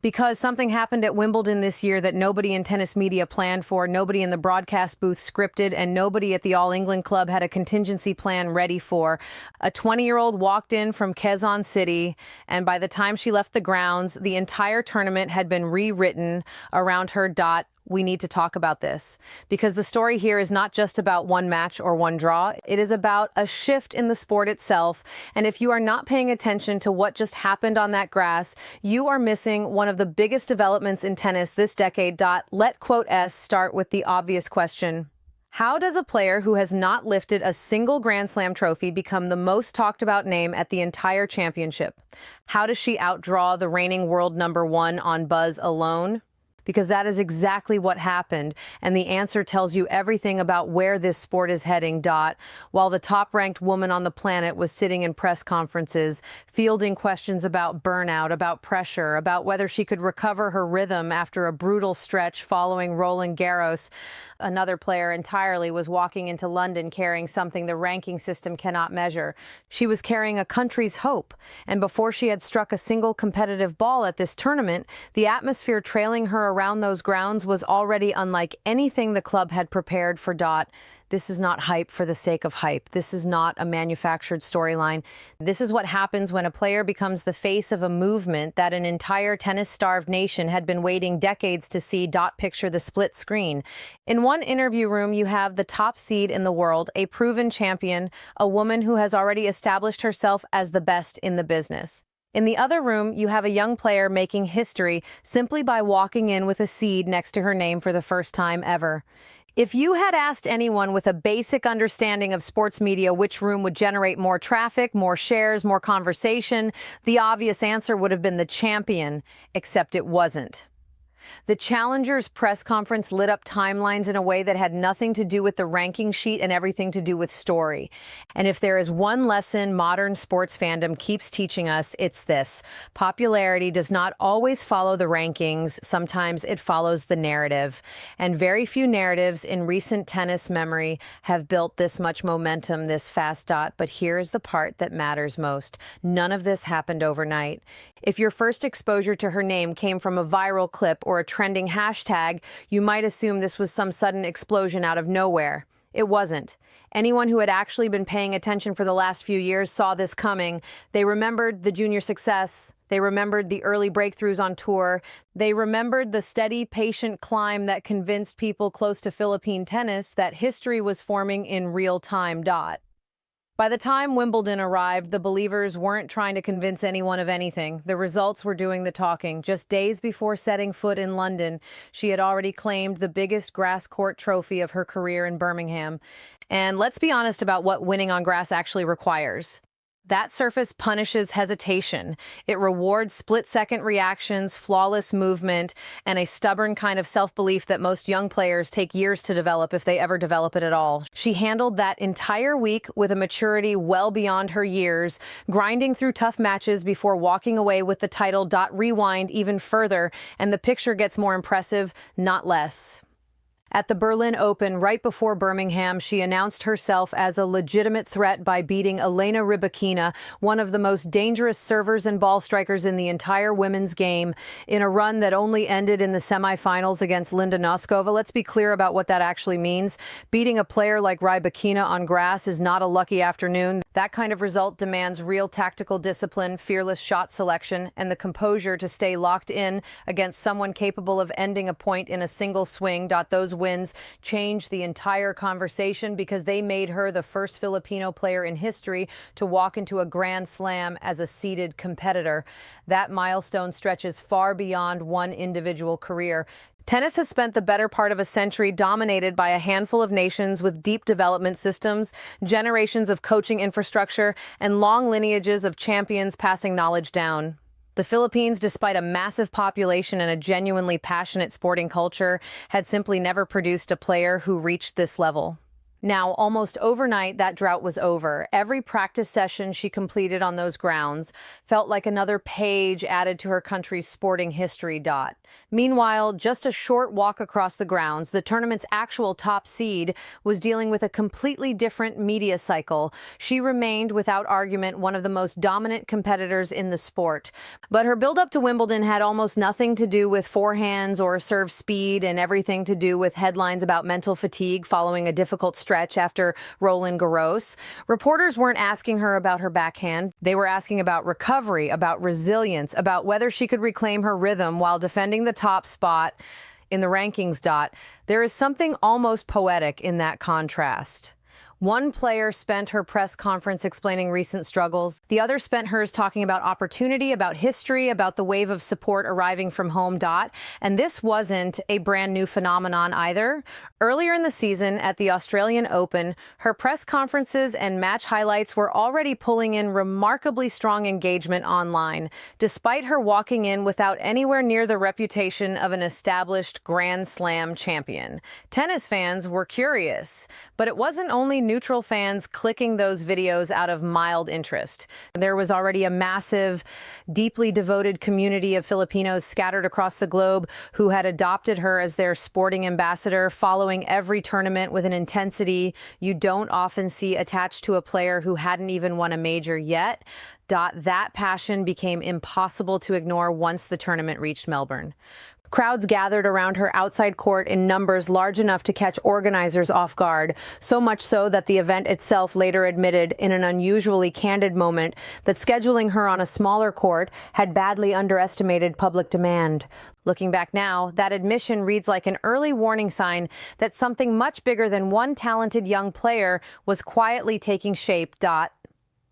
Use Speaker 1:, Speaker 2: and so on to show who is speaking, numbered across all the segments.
Speaker 1: Because something happened at Wimbledon this year that nobody in tennis media planned for, nobody in the broadcast booth scripted, and nobody at the All England Club had a contingency plan ready for. A 20-year-old walked in from Quezon City, and by the time she left the grounds, the entire tournament had been rewritten around her. We need to talk about this because the story here is not just about one match or one draw. It is about a shift in the sport itself. And if you are not paying attention to what just happened on that grass, you are missing one of the biggest developments in tennis this decade. Let quote S start with the obvious question. How does a player who has not lifted a single Grand Slam trophy become the most talked about name at the entire championship? How does she outdraw the reigning world #1 on buzz alone? Because that is exactly what happened, and the answer tells you everything about where this sport is heading. While the top-ranked woman on the planet was sitting in press conferences, fielding questions about burnout, about pressure, about whether she could recover her rhythm after a brutal stretch following Roland Garros, another player entirely was walking into London carrying something the ranking system cannot measure. She was carrying a country's hope, and before she had struck a single competitive ball at this tournament, the atmosphere trailing her around those grounds was already unlike anything the club had prepared for. This is not hype for the sake of hype. This is not a manufactured storyline. This is what happens when a player becomes the face of a movement that an entire tennis-starved nation had been waiting decades to see. Picture the split screen. In one interview room, you have the top seed in the world, a proven champion, a woman who has already established herself as the best in the business. In the other room, you have a young player making history simply by walking in with a seed next to her name for the first time ever. If you had asked anyone with a basic understanding of sports media which room would generate more traffic, more shares, more conversation, the obvious answer would have been the champion, except it wasn't. The Challengers press conference lit up timelines in a way that had nothing to do with the ranking sheet and everything to do with story. And if there is one lesson modern sports fandom keeps teaching us, it's this. Popularity does not always follow the rankings. Sometimes it follows the narrative. And very few narratives in recent tennis memory have built this much momentum this fast. But here's the part that matters most. None of this happened overnight. If your first exposure to her name came from a viral clip or a trending hashtag, you might assume this was some sudden explosion out of nowhere. It wasn't. Anyone who had actually been paying attention for the last few years saw this coming. They remembered the junior success. They remembered the early breakthroughs on tour. They remembered the steady, patient climb that convinced people close to Philippine tennis that history was forming in real time. By the time Wimbledon arrived, the believers weren't trying to convince anyone of anything. The results were doing the talking. Just days before setting foot in London, she had already claimed the biggest grass court trophy of her career in Birmingham. And let's be honest about what winning on grass actually requires. That surface punishes hesitation. It rewards split-second reactions, flawless movement, and a stubborn kind of self-belief that most young players take years to develop if they ever develop it at all. She handled that entire week with a maturity well beyond her years, grinding through tough matches before walking away with the title. Rewind even further, and the picture gets more impressive, not less. At the Berlin Open, right before Birmingham, she announced herself as a legitimate threat by beating Elena Rybakina, one of the most dangerous servers and ball strikers in the entire women's game, in a run that only ended in the semifinals against Linda Noskova. Let's be clear about what that actually means. Beating a player like Rybakina on grass is not a lucky afternoon. That kind of result demands real tactical discipline, fearless shot selection, and the composure to stay locked in against someone capable of ending a point in a single swing. Those wins changed the entire conversation because they made her the first Filipino player in history to walk into a Grand Slam as a seeded competitor. That milestone stretches far beyond one individual career. Tennis has spent the better part of a century dominated by a handful of nations with deep development systems, generations of coaching infrastructure, and long lineages of champions passing knowledge down. The Philippines, despite a massive population and a genuinely passionate sporting culture, had simply never produced a player who reached this level. Now, almost overnight, that drought was over. Every practice session she completed on those grounds felt like another page added to her country's sporting history. Meanwhile, just a short walk across the grounds, the tournament's actual top seed was dealing with a completely different media cycle. She remained, without argument, one of the most dominant competitors in the sport. But her build-up to Wimbledon had almost nothing to do with forehands or serve speed and everything to do with headlines about mental fatigue following a difficult stretch after Roland Garros. Reporters weren't asking her about her backhand. They were asking about recovery, about resilience, about whether she could reclaim her rhythm while defending the top spot in the rankings. There is something almost poetic in that contrast. One player spent her press conference explaining recent struggles. The other spent hers talking about opportunity, about history, about the wave of support arriving from home. And this wasn't a brand new phenomenon either. Earlier in the season at the Australian Open, her press conferences and match highlights were already pulling in remarkably strong engagement online, despite her walking in without anywhere near the reputation of an established Grand Slam champion. Tennis fans were curious, but it wasn't only neutral fans clicking those videos out of mild interest. There was already a massive, deeply devoted community of Filipinos scattered across the globe who had adopted her as their sporting ambassador, following every tournament with an intensity you don't often see attached to a player who hadn't even won a major yet. That passion became impossible to ignore once the tournament reached Melbourne. Crowds gathered around her outside court in numbers large enough to catch organizers off guard, so much so that the event itself later admitted in an unusually candid moment that scheduling her on a smaller court had badly underestimated public demand. Looking back now, that admission reads like an early warning sign that something much bigger than one talented young player was quietly taking shape.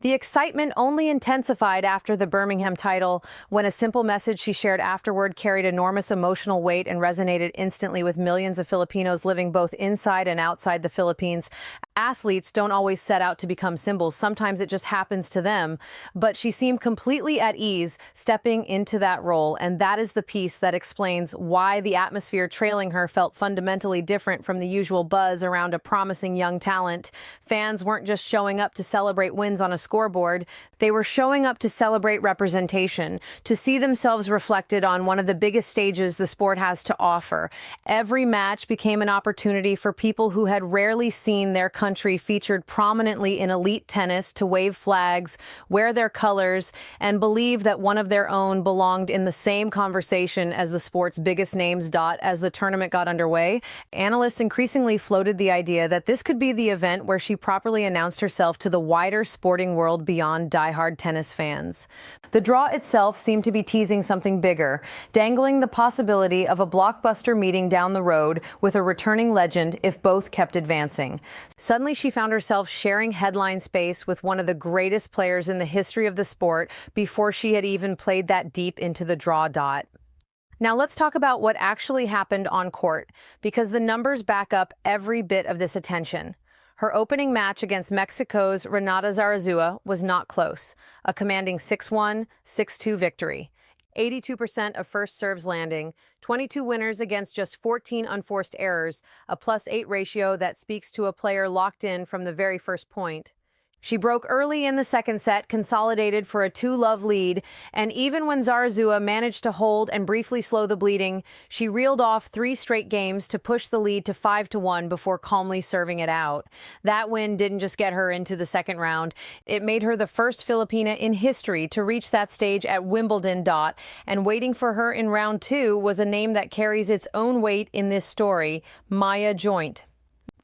Speaker 1: The excitement only intensified after the Birmingham title, when a simple message she shared afterward carried enormous emotional weight and resonated instantly with millions of Filipinos living both inside and outside the Philippines. Athletes don't always set out to become symbols. Sometimes it just happens to them. But she seemed completely at ease stepping into that role, and that is the piece that explains why the atmosphere trailing her felt fundamentally different from the usual buzz around a promising young talent. Fans weren't just showing up to celebrate wins on a scoreboard. They were showing up to celebrate representation, to see themselves reflected on one of the biggest stages the sport has to offer. Every match became an opportunity for people who had rarely seen their country featured prominently in elite tennis to wave flags, wear their colors, and believe that one of their own belonged in the same conversation as the sport's biggest names. As the tournament got underway, analysts increasingly floated the idea that this could be the event where she properly announced herself to the wider sporting world beyond diehard tennis fans. The draw itself seemed to be teasing something bigger, dangling the possibility of a blockbuster meeting down the road with a returning legend if both kept advancing. Suddenly, she found herself sharing headline space with one of the greatest players in the history of the sport before she had even played that deep into the draw. Now let's talk about what actually happened on court, because the numbers back up every bit of this attention. Her opening match against Mexico's Renata Zarazua was not close, a commanding 6-1, 6-2 victory. 82% of first serves landing, 22 winners against just 14 unforced errors, a +8 ratio that speaks to a player locked in from the very first point. She broke early in the second set, consolidated for a 2-love lead, and even when Zarazua managed to hold and briefly slow the bleeding, she reeled off 3 straight games to push the lead to 5-1 before calmly serving it out. That win didn't just get her into the second round. It made her the first Filipina in history to reach that stage at Wimbledon. And waiting for her in round 2 was a name that carries its own weight in this story, Maya Joint.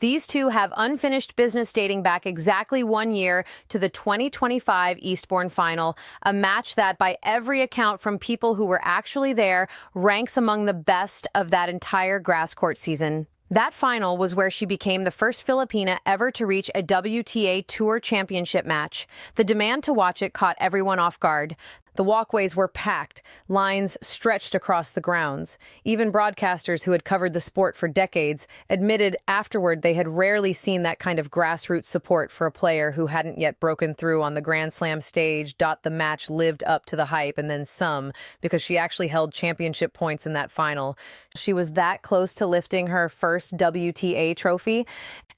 Speaker 1: These two have unfinished business dating back exactly 1 year to the 2025 Eastbourne final, a match that, by every account from people who were actually there, ranks among the best of that entire grass court season. That final was where she became the first Filipina ever to reach a WTA Tour Championship match. The demand to watch it caught everyone off guard. The walkways were packed, lines stretched across the grounds. Even broadcasters who had covered the sport for decades admitted afterward they had rarely seen that kind of grassroots support for a player who hadn't yet broken through on the Grand Slam stage. The match lived up to the hype and then some, because she actually held championship points in that final. She was that close to lifting her first WTA trophy.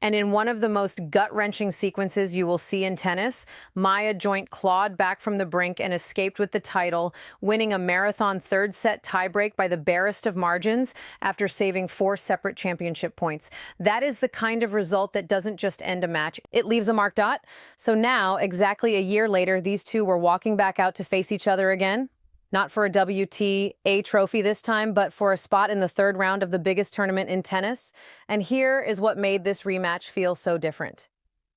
Speaker 1: And in one of the most gut-wrenching sequences you will see in tennis, Maya Joint clawed back from the brink and escaped with the title, winning a marathon third-set tiebreak by the barest of margins after saving 4 separate championship points. That is the kind of result that doesn't just end a match, it leaves a mark. So now, exactly a year later, these two were walking back out to face each other again. Not for a WTA trophy this time, but for a spot in the third round of the biggest tournament in tennis. And here is what made this rematch feel so different.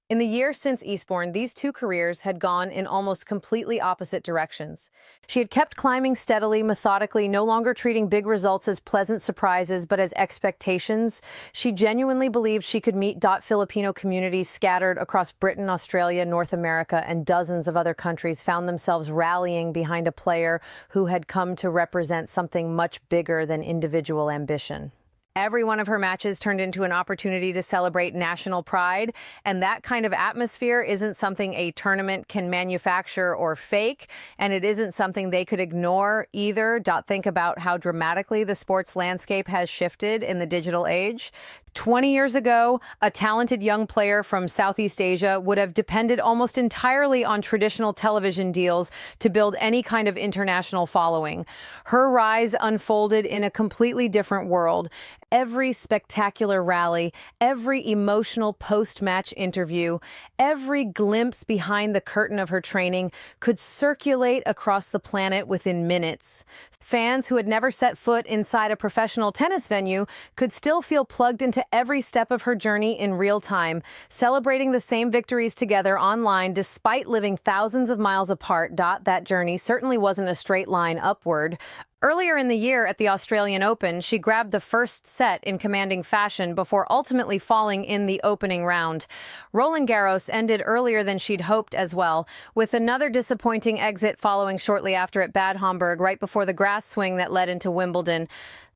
Speaker 1: In the year since Eastbourne, these two careers had gone in almost completely opposite directions. She had kept climbing steadily, methodically, no longer treating big results as pleasant surprises, but as expectations. She genuinely believed she could meet Filipino communities scattered across Britain, Australia, North America, and dozens of other countries found themselves rallying behind a player who had come to represent something much bigger than individual ambition. Every one of her matches turned into an opportunity to celebrate national pride, and that kind of atmosphere isn't something a tournament can manufacture or fake, and it isn't something they could ignore either. Think about how dramatically the sports landscape has shifted in the digital age. 20 years ago, a talented young player from Southeast Asia would have depended almost entirely on traditional television deals to build any kind of international following. Her rise unfolded in a completely different world. Every spectacular rally, every emotional post-match interview, every glimpse behind the curtain of her training could circulate across the planet within minutes. Fans who had never set foot inside a professional tennis venue could still feel plugged into every step of her journey in real time, celebrating the same victories together online despite living thousands of miles apart. That journey certainly wasn't a straight line upward. Earlier in the year at the Australian Open, she grabbed the first set in commanding fashion before ultimately falling in the opening round. Roland Garros ended earlier than she'd hoped as well, with another disappointing exit following shortly after at Bad Homburg, right before the grass swing that led into Wimbledon.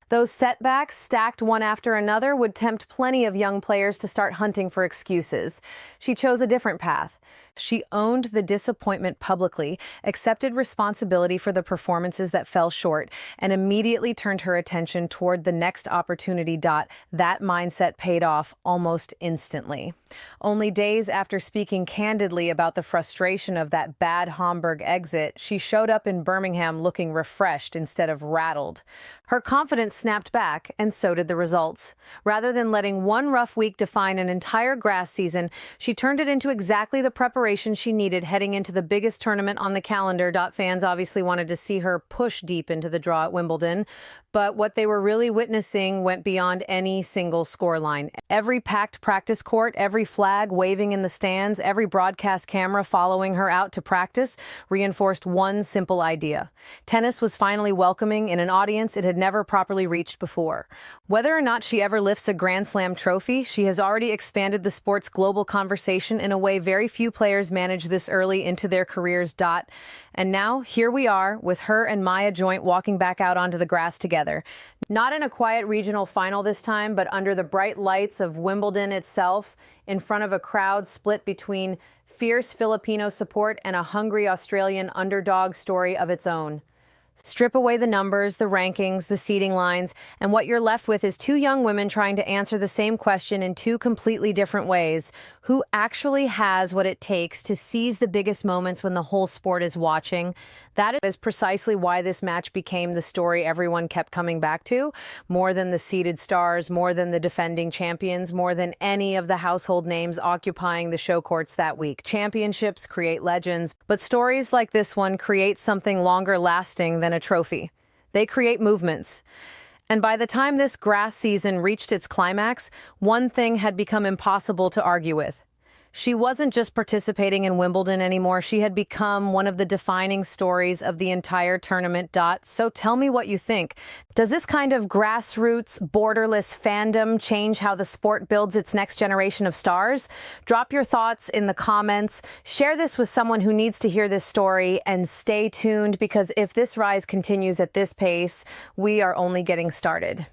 Speaker 1: Those setbacks, stacked one after another, would tempt plenty of young players to start hunting for excuses. She chose a different path. She owned the disappointment publicly, accepted responsibility for the performances that fell short, and immediately turned her attention toward the next opportunity. That mindset paid off almost instantly. Only days after speaking candidly about the frustration of that Bad Homburg exit, she showed up in Birmingham looking refreshed instead of rattled. Her confidence snapped back, and so did the results. Rather than letting one rough week define an entire grass season, she turned it into exactly the preparation she needed heading into the biggest tournament on the calendar. Fans obviously wanted to see her push deep into the draw at Wimbledon, but what they were really witnessing went beyond any single scoreline. Every packed practice court, every flag waving in the stands, every broadcast camera following her out to practice reinforced one simple idea. Tennis was finally welcoming in an audience it had never properly reached before. Whether or not she ever lifts a Grand Slam trophy, she has already expanded the sport's global conversation in a way very few players manage this early into their careers. And now, here we are, with her and Maya Joint walking back out onto the grass together. Not in a quiet regional final this time, but under the bright lights of Wimbledon itself, in front of a crowd split between fierce Filipino support and a hungry Australian underdog story of its own. Strip away the numbers, the rankings, the seeding lines, and what you're left with is two young women trying to answer the same question in two completely different ways. Who actually has what it takes to seize the biggest moments when the whole sport is watching? That is precisely why this match became the story everyone kept coming back to. More than the seeded stars, more than the defending champions, more than any of the household names occupying the show courts that week. Championships create legends, but stories like this one create something longer lasting than a trophy. They create movements. And by the time this grass season reached its climax, one thing had become impossible to argue with. She wasn't just participating in Wimbledon anymore. She had become one of the defining stories of the entire tournament. So tell me what you think. Does this kind of grassroots, borderless fandom change how the sport builds its next generation of stars? Drop your thoughts in the comments. Share this with someone who needs to hear this story, and stay tuned, because if this rise continues at this pace, we are only getting started.